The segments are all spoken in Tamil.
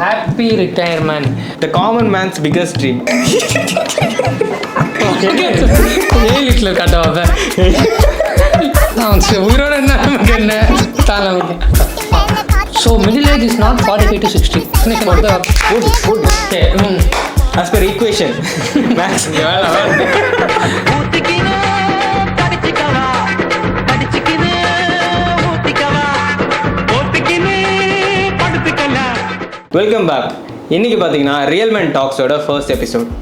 Happy retirement, the common man's biggest dream. வீட்டில் கட்டவாங்க உயிரோட என்ன தான் நமக்கு. So middle age is not 45 to 60. As per equation. Max. Welcome back. இன்னைக்கு பார்த்தீங்கன்னா ரியல் மேன் டாக்ஸோட first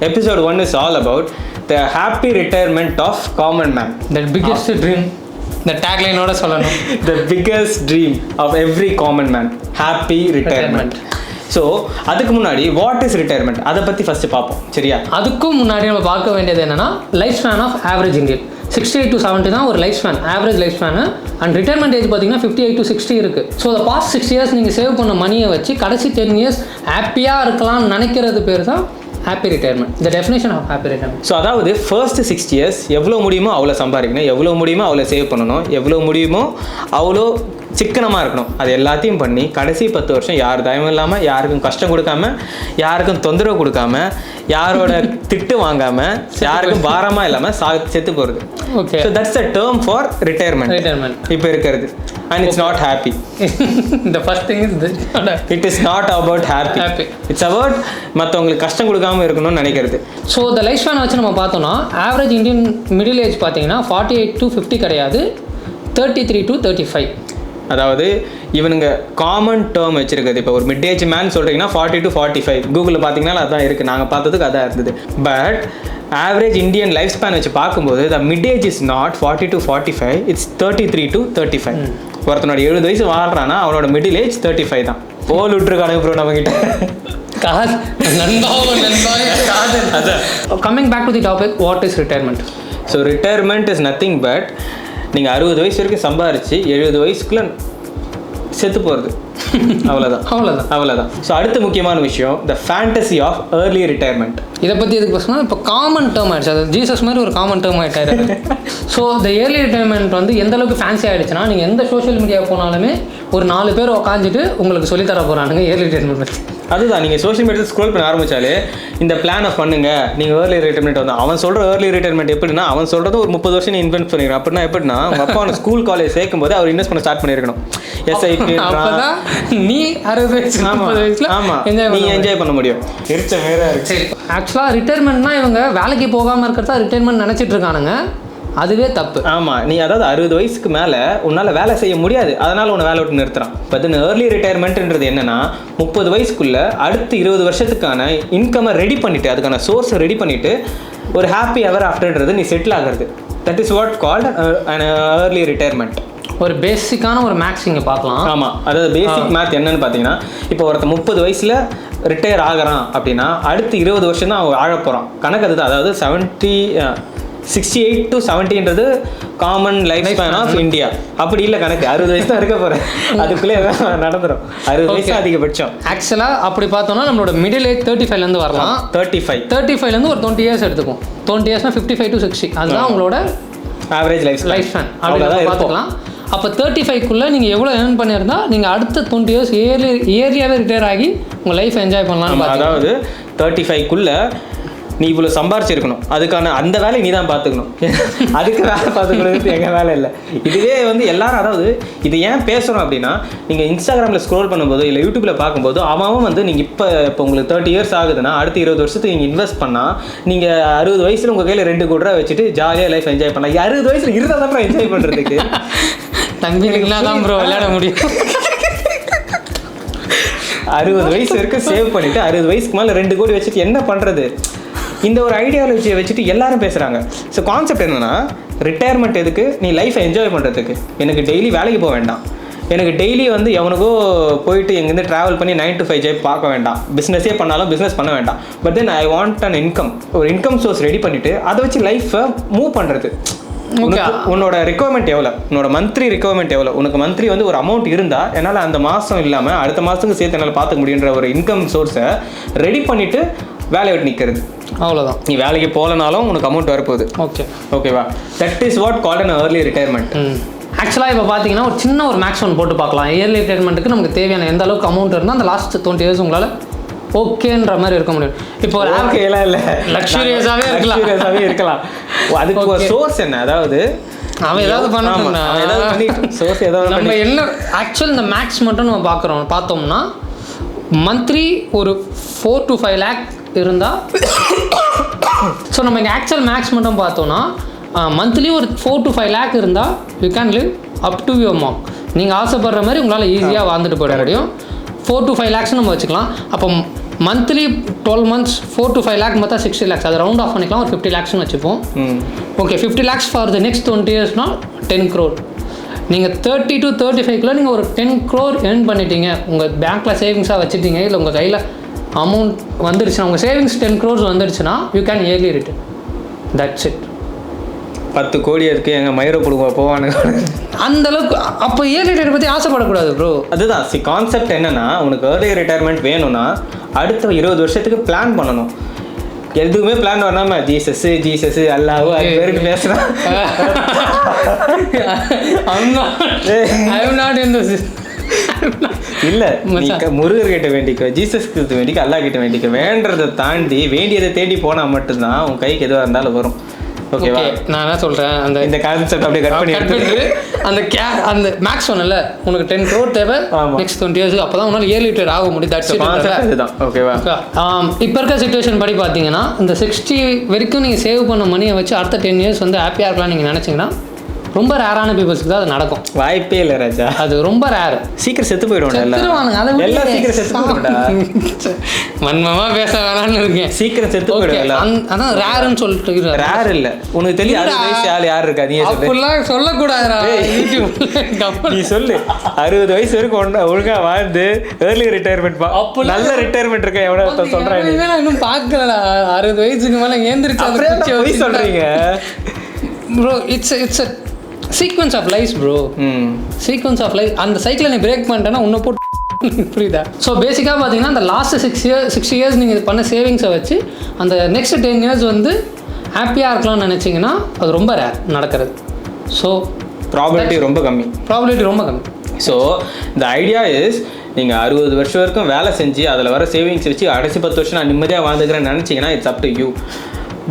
episode 1 is all about the happy retirement of common man. The biggest dream, இந்த டேக்லைனோட சொல்லணும். The biggest dream of every common man, happy retirement. So அதுக்கு முன்னாடி வாட் இஸ் ரிட்டையர்மெண்ட் அதை பற்றி ஃபஸ்ட்டு பார்ப்போம், சரியா? அதுக்கும் முன்னாடி நம்ம பார்க்க வேண்டியது என்னன்னா life span of average Indian 68 to 70 தான் ஒரு life span, average life span. And retirement age பார்த்தீங்கன்னா 58 to 60 இருக்குது. ஸோ அந்த பாஸ்ட் 6 years நீங்கள் சேவ் பண்ண மணியை வச்சு கடைசி 10 years ஹாப்பியாக இருக்கலாம்னு நினைக்கிறது பேர் தான் happy retirement. The definition of happy retirement. So அதாவது ஃபர்ஸ்ட் 6 years எவ்வளோ முடியுமோ அவ்வளோ சம்பாதிக்கணும், எவ்வளோ முடியுமோ அவ்வளோ சேவ் பண்ணணும், எவ்வளோ முடியுமோ அவ்வளோ சிக்கனமாக இருக்கணும். அது எல்லாத்தையும் பண்ணி கடைசி 10 வருஷம் யார் தயவும் இல்லாமல், யாருக்கும் கஷ்டம் கொடுக்காம, யாருக்கும் தொந்தரவு கொடுக்காம, யாரோட திட்டு வாங்காமல், யாருக்கும் பாரமாக இல்லாமல் செத்து போகிறது. Okay, so that's the term for retirement இப்போ இருக்கிறது. And it's not happy. The first thing is it is not about happy. It's about மற்றவங்களுக்கு கஷ்டம் கொடுக்காம இருக்கணும்னு நினைக்கிறது. ஸோ இந்த லைஃப் ஸ்பேனை வச்சு நம்ம பார்த்தோம்னா ஆவரேஜ் இந்தியன் மிடில் ஏஜ் பார்த்தீங்கன்னா 48 to 50 கிடையாது, 33 to 35. அதாவது இவனுங்க காமன் டேர்ம் வச்சிருக்குது. இப்போ ஒரு மிட் ஏஜ் மேன் சொல்கிறீங்கன்னா 40 to 45, கூகுளில் பார்த்தீங்கன்னா அதான் இருக்குது, நாங்கள் பார்த்ததுக்கு அதான் இருந்தது. But average Indian life span வச்சு பார்க்கும்போது த mid age is not 40 to 45, it's 33 to 35. ஒருத்தனோட 70 வயசு வாழ்றானா அவனோட மிடில் ஏஜ் 35 தான். போல் விட்டுருக்கானுங்க ப்ரோ நம்மகிட்ட. Coming back to the topic, what is retirement? So retirement is nothing but நீங்கள் 60 வயசு வரைக்கும் சம்பாரிச்சு 70 வயசுக்குள்ள செத்து போகிறது, அவ்வளோதான். ஸோ அடுத்த முக்கியமான விஷயம் த ஃபேண்டசி ஆஃப் ஏர்லி ரிட்டையர்மெண்ட். இதை பற்றி எதுக்கு பேசணும்? இப்போ காமன் டேர்ம் ஆகிடுச்சு, அது ஜீசஸ் மாதிரி ஒரு காமன் டேர்ம் ஆகிட்டாரு. ஸோ இந்த ஏர்லி ரிட்டையர்மெண்ட் வந்து எந்த அளவுக்கு ஃபேன்சி ஆகிடுச்சுன்னா, நீங்கள் எந்த சோஷியல் மீடியா போனாலுமே ஒரு 4 பேர் உட்காந்துட்டு உங்களுக்கு சொல்லித்தர போகிறானுங்க ஏர்லி ரிட்டையர்மெண்ட். அதுதான், நீங்கள் சோஷியல் மீடியா ஸ்க்ரோல் பண்ண ஆரம்பித்தாலே இந்த பிளானை பண்ணுங்க, நீங்கள் ஏர்லி ரிட்டையர்மெண்ட் வந்து அவன் சொல்கிற ஏர்லி ரிட்டையர்மெண்ட் எப்படின்னா, அவன் சொல்கிறது ஒரு 30 வருஷம் நீ இன்வெஸ்ட் பண்ணிடுறேன். அப்படின்னா எப்படின்னா, உங்கள் அப்பா அவனை ஸ்கூல் காலேஜ் சேர்க்கும் போது அவர் இன்வெஸ்ட் பண்ண ஸ்டார்ட் பண்ணியிருக்கணும். எஸ்ஐபி நீ 60 வயசு 40 வயசுல நீ என்ஜாய் பண்ண முடியும். ஆக்சுவலாக ரிட்டையர்மெண்ட்னா இவங்க வேலைக்கு போகாமல் இருக்கிறதா ரிட்டையர்மெண்ட் நினச்சிட்டு இருக்கானுங்க. அதுவே தப்பு. ஆமாம், நீ அதாவது 60 வயசுக்கு மேலே உன்னால் வேலை செய்ய முடியாது, அதனால் உன்னை வேலை விட்டு நிறுத்துறான். பட் ஏர்லி ரிட்டையர்மெண்ட்ன்றது என்னன்னா, 30 வயசுக்குள்ளே அடுத்து 20 வருஷத்துக்கான இன்கம்மை ரெடி பண்ணிவிட்டு, அதுக்கான சோர்ஸை ரெடி பண்ணிவிட்டு ஒரு ஹாப்பி எவர் ஆஃப்டர்ன்றது நீ செட்டில் ஆகிறது. That is what called an early retirement. ஒரு பேசிக்கான ஒரு மேக்ஸ் இங்கே பார்க்கலாம். ஆமாம், அதாவது பேசிக் மேத் என்னன்னு பார்த்தீங்கன்னா, இப்போ ஒருத்தர் 30 வயசில் ரிட்டையர் ஆகிறான் அப்படின்னா அடுத்து 20 வருஷம் தான் அவன் வாழ போகிறான். கணக்கு அதுதான். அதாவது 68 to 70ன்றது common life span of India. அப்படி இல்லை கணக்கு, 60 வயசு தான் இருக்க போகிறேன், அதுக்குள்ளே நடந்துடும். 60 வயசு அதிகபட்சம். ஆக்சுவலாக அப்படி பார்த்தோம்னா நம்மளோட மிடில் ஏஜ் 35லேருந்து வரலாம். 35லேருந்து ஒரு 20 years எடுத்துக்கும். 20 yearsனா 55 to 60, அதுதான் உங்களோட ஆவரேஜ் லைஃப் ஸ்பேன். அப்படி பார்த்துக்கலாம். அப்போ 35க்குள்ளே நீங்கள் எவ்வளோ ஏர்ன் பண்ணியிருந்தா நீங்கள் அடுத்த 20 years இயர்லியாகவே ரிட்டையர் ஆகி உங்கள் லைஃப் என்ஜாய் பண்ணலாம். அதாவது 35க்குள்ளே நீ இவ்வளோ சம்பாரிச்சிருக்கணும், அதுக்கான அந்த வேலையை நீ தான் பார்த்துக்கணும். அதுக்கு வேலை பார்த்துக்கணும், எங்கள் வேலை இல்லை. இதுவே வந்து எல்லாரும், அதாவது இது ஏன் பேசுகிறோம் அப்படின்னா, நீங்கள் இன்ஸ்டாகிராமில் ஸ்க்ரோல் பண்ணும்போது இல்லை யூடியூப்பில் பார்க்கும்போது அவன் வந்து நீங்கள் இப்போ உங்களுக்கு 30 years ஆகுதுன்னா அடுத்து 20 வருஷத்துக்கு நீங்கள் இன்வெஸ்ட் பண்ணால் நீங்கள் 60 வயசில் உங்கள் கையில் 2 கோடி ரூபா வச்சுட்டு ஜாலியாக லைஃப் என்ஜாய் பண்ணலாம். 60 வயசில் இருந்தால் தான் என்ஜாய் பண்ணுறதுக்கு தம்பிங்களா தான் ப்ரோ விளையாட முடியும். 60 வயசு வரைக்கும் சேவ் பண்ணிவிட்டு 60 வயசுக்கு மேலே 2 கோடி வச்சுட்டு என்ன பண்ணுறது? இந்த ஒரு ஐடியாலஜியை வச்சுட்டு எல்லாரும் பேசுகிறாங்க. ஸோ கான்செப்ட் என்னென்னா, ரிட்டையர்மெண்ட் எதுக்கு? நீ லைஃப்பை என்ஜாய் பண்ணுறதுக்கு. எனக்கு டெய்லி வேலைக்கு போக வேண்டாம், எனக்கு டெய்லி வந்து எவனுக்கோ போயிட்டு எங்கேருந்து ட்ராவல் பண்ணி 9 to 5 ஜாப் பார்க்க வேண்டாம், பிஸ்னஸே பண்ணாலும் பிஸ்னஸ் பண்ண வேண்டாம். But then I want an income, ஒரு இன்கம் சோர்ஸ் ரெடி பண்ணிவிட்டு அதை வச்சு லைஃப்பை மூவ் பண்ணுறது. உன்னோட ரெக்குவயர்மெண்ட் எவ்வளோ, உன்னோட மந்த்லி ரெக்குவயர்மெண்ட் எவ்வளோ, உனக்கு மந்த்லி வந்து ஒரு அமௌண்ட் இருந்தால் என்னால் அந்த மாதம் இல்லாமல் அடுத்த மாதத்துக்கு சேர்த்து என்னால் பார்த்துக்க முடியுன்ற ஒரு இன்கம் சோர்ஸை ரெடி பண்ணிவிட்டு வேலையை விட்டு நிற்கிறது. அவ்வளோதான். நீ வேலைக்கு போகலனாலும் உனக்கு அமௌண்ட் வரப்போகுது. ஓகேவா? That is what called an early retirement. ஆக்சுவலாக இப்போ பார்த்தீங்கன்னா ஒரு சின்ன ஒரு மேக்ஸ் ஒன் போட்டு பார்க்கலாம். இயர்லி ரிட்டைர்மெண்ட்டுக்கு நமக்கு தேவையான எந்த அளவுக்கு அமௌண்ட் இருந்தால் அந்த லாஸ்ட் 20 years உங்களால் ஓகேன்ற மாதிரி இருக்க முடியும். இப்போ ஒரு ஓகேலாம் இல்லை, லக்ஸூரியஸாகவே இருக்கலாம். அதுக்கு ஒரு சோர்ஸ் என்ன, அதாவது அவன் ஏதாவது பண்ணணும்னா சோர்ஸ் ஏதாவது நம்ம என்ன ஆக்சுவல் இந்த மேக்ஸ் மட்டும் நம்ம பார்த்தோம்னா மந்த்லி ஒரு 4 to 5 lakh இருந்தால் ஸோ நம்ம இங்கே ஆக்சுவல் மேக்ஸ் மட்டும் பார்த்தோம்னா மந்த்லி ஒரு 4 to 5 lakh இருந்தால் you can live up to your mark. நீங்கள் ஆசைப்படுற மாதிரி உங்களால் ஈஸியாக வாழ்ந்துட்டு போயிட முடியும். 4 to 5 lakhs நம்ம வச்சுக்கலாம். அப்போ மந்த்லி 12 months 4 to 5 lakh மொத்தம் 60 lakhs, அது ரவுண்ட் ஆஃப் பண்ணிக்கலாம். ஒரு 50 lakhsனு வச்சுப்போம். Okay, 50 lakhs for the next 20 yearsனா 10 crore. நீங்கள் 30 to 35 நீங்கள் ஒரு 10 crore earn பண்ணிட்டீங்க, உங்கள் பேங்க்கில் சேவிங்ஸாக வச்சுட்டீங்க, இல்லை உங்கள் கையில் அமௌண்ட் வந்துடுச்சுன்னா, உங்கள் சேவிங்ஸ் 10 crores வந்துடுச்சுன்னா you can early return. That's it. 10 கோடி இருக்குது எங்கள் மயிரை கொடுங்க போவானுங்க அந்த அளவுக்கு. அப்போ இயர்லி ரிட்டையர் பற்றி ஆசைப்படக்கூடாது ப்ரோ. அதுதான் கான்செப்ட். என்னன்னா உனக்கு ஏர்லி ரிட்டையர்மெண்ட் வேணும்னா அடுத்த 20 வருஷத்துக்கு பிளான் பண்ணணும். எதுவுமே பிளான் பண்ணாம ஜீசஸ் அல்லாஹ் அது பேருக்கு பேசுறான். இல்ல முருகர் கிட்ட வேண்டிக்க, ஜீசஸ் கிட்ட வேண்டிக்க, அல்லாஹ் கிட்ட வேண்டிக்க. வேண்டதை தாண்டி வேண்டியதை தேடி போனா மட்டும்தான் உன் கைக்கு எதுவாக இருந்தாலும் வரும். ஓகேவா? நான் என்ன சொல்றேன், அந்த இந்த கான்செப்ட் அப்படியே கட் பண்ணி அந்த மேக்ஸ் சொன்னல, உனக்கு 10 crore தேவை நெக்ஸ்ட் 20 years, அப்பதான் உன்னால இயர்லி ரிட்டையர் ஆக முடியும். தட்ஸ் இதுதான். ஓகேவா? இப்போ இருக்க சிச்சுவேஷன் படி பார்த்தீங்கன்னா இந்த 60 வரைக்கும் நீங்கள் சேவ் பண்ண மணியை வச்சு அடுத்த 10 years வந்து ஹாப்பியாக இருக்கலாம் நீங்கள் நினச்சிங்கன்னா ரொம்ப ரேரான பீப்புள்ஸ்க்கு தான் அது நடக்கும். வாய்ப்பே இல்லை ராஜா, அது ரொம்ப ரேர். சீக்கிரம் செத்து போயிடுவாங்க எல்லாம் சீக்கிரம் செத்து போயிடுவாடா. மன்மமா பேச வேணான்னு இருக்கேன். சீக்கிரம் செத்து போயிடுவாங்க. அதான் ரேர்னு சொல்லிட்டு. ரேர் இல்லை, உனக்கு தெரியும் 60 வயசு ஆள் யார் இருக்கா? நீ அப்படிலாம் சொல்லக்கூடாதுடா. நீ சொல்லு 60 வயசு வரைக்கும் ஒழுங்கா வாழ்ந்து ஏர்லி ரிட்டையர்மெண்ட் நல்ல ரிட்டையர்மெண்ட் இருக்க எவ்வளோ சொல்றேன். இன்னும் பார்க்கலடா 60 வயசுக்கு மேலே ஏந்திரிச்சு சொல்றீங்க bro. It's sequence of life bro. Sequence of life. அந்த சைக்கிளை நீ பிரேக் பண்ணிட்டேன்னா உன்னை போட்டு புரியுதா? ஸோ பேசிக்காக பார்த்தீங்கன்னா அந்த லாஸ்ட் 60 years நீங்கள் பண்ண சேவிங்ஸை வச்சு அந்த நெக்ஸ்ட் 10 years வந்து ஹாப்பியாக இருக்கலாம்னு நினச்சிங்கன்னா அது ரொம்ப ரேர் நடக்கிறது. ஸோ ப்ராபபிலிட்டி ரொம்ப கம்மி. ஸோ இந்த ஐடியா இஸ் நீங்கள் 60 வருஷம் வரைக்கும் வேலை செஞ்சு அதில் வர சேவிங்ஸ் வச்சு கடைசி 10 வருஷம் நான் நிம்மதியாக வாழ்ந்துக்கிறேன்னு நினச்சிங்கன்னா it's up to you.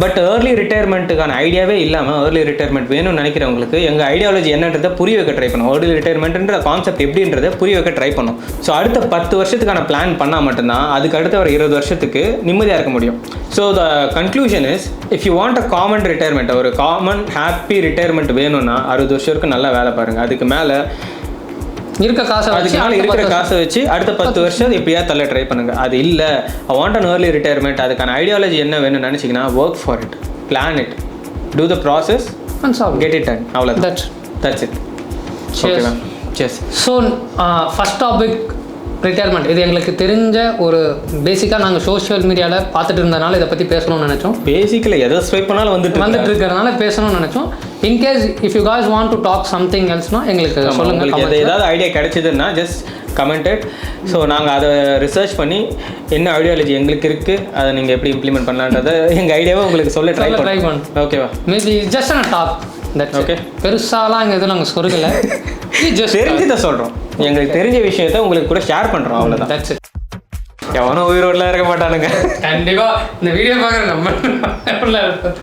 But early ரிட்டையர்மெண்ட்டுக்கான ஐடியாவே இல்லாமல் ஏர்லி ரிட்டையர்மெண்ட் வேணும்னு நினைக்கிறவங்களுக்கு எங்கள் ஐடியாலஜி என்னன்றதை புரிய வைக்க ட்ரை பண்ணும். ஏர்லி ரிட்டையர்மெண்ட்ன்ற கான்செப்ட் எப்படின்றத புரிய வைக்க ட்ரை பண்ணும். ஸோ அடுத்த 10 வருஷத்துக்கான பிளான் பண்ணால் மட்டும்தான் அதுக்கு அடுத்த ஒரு 20 வருஷத்துக்கு நிம்மதியாக இருக்க முடியும். So the conclusion is, if you want a common retirement, ஒரு காமன் ஹாப்பி ரிட்டையர்மெண்ட் வேணும்னா 60 வருஷம் வரைக்கும் நல்லா வேலை பாருங்கள். அதுக்கு மேலே இருக்கிற காசை வச்சு அடுத்த 10 வருஷம் எப்படியா தள்ள ட்ரை பண்ணுங்க. அது இல்லை I want an early retirement, அதுக்கான ஐடியாலஜி என்ன வேணும்னு நினச்சிங்கன்னா work for it, plan it, do the process and get it done. அவ்வளோதான். That's it. ஓகேவா? செஸ். So first topic retirement. இது எங்களுக்கு தெரிஞ்ச ஒரு பேசிக்காக நாங்கள் சோஷியல் மீடியாவில் பார்த்துட்டு இருந்ததுனால இதை பற்றி பேசணும்னு நினச்சோம். பேசிக்கலி எதை ஸ்வைப் பண்ணாலும் வந்துட்டு இருக்கிறதுனால பேசணும்னு நினச்சோம். In case if you guys want to talk something else எங்களுக்கு சொல்லுங்கள். ஏதாவது ஐடியா கிடைச்சதுன்னா ஜஸ்ட் கமெண்டட். ஸோ நாங்கள் அதை ரிசர்ச் பண்ணி என்ன ஐடியாலஜி எங்களுக்கு இருக்குது, அதை நீங்கள் எப்படி இம்ப்ளிமெண்ட் பண்ணலான்றதை எங்கள் ஐடியாவை உங்களுக்கு சொல்ல ட்ரை பண்ண. ஓகேவா? Maybe just a talk. That's okay. பெருசாலாம் எங்கள் எதுவும் நாங்கள் சொல்லலை, தெரிஞ்சதை சொல்கிறோம். எங்களுக்கு தெரிஞ்ச விஷயத்த உங்களுக்கு கூட ஷேர் பண்ணுறோம். அவ்வளோதான். That's it. எவனும் உயிரோடலாம் இருக்க மாட்டானுங்க. கண்டிப்பாக இந்த வீடியோ பார்க்குற நம்ம